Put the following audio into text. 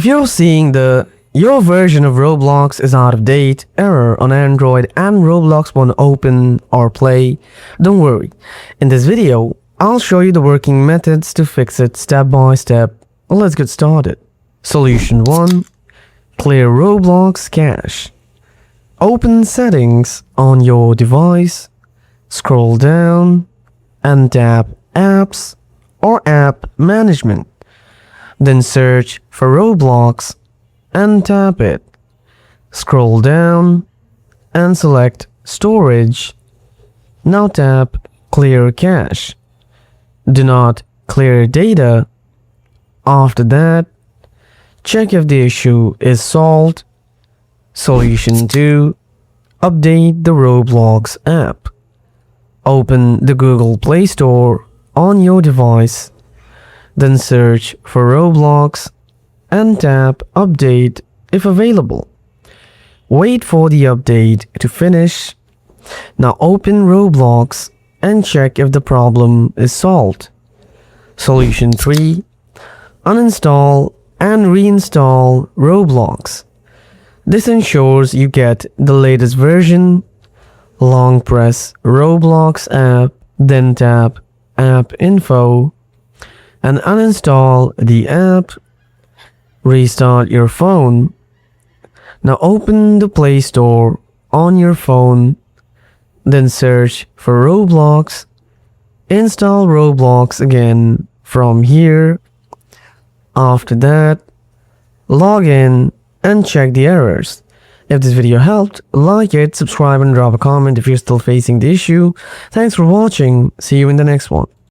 If you're seeing the "your version of Roblox is out of date" error on Android and Roblox won't open or play, don't worry. In this video, I'll show you the working methods to fix it step by step. Let's get started. Solution 1. Clear Roblox cache. Open Settings on your device, scroll down and tap Apps or App Management. Then search for Roblox and tap it. Scroll down and select Storage. Now tap Clear Cache. Do not clear data. After that, check if the issue is solved. Solution 2. Update the Roblox app. Open the Google Play Store on your device. Then search for Roblox and tap Update if available. Wait for the update to finish. Now open Roblox and check if the problem is solved. Solution 3. Uninstall and reinstall Roblox. This ensures you get the latest version. Long press Roblox app, then tap App Info and uninstall the app. Restart your phone. Now open the Play Store on your phone, then search for Roblox. Install Roblox again from here. After that, log in and check the errors. If this video helped, like it, subscribe and drop a comment if you're still facing the issue. Thanks for watching. See you in the next one.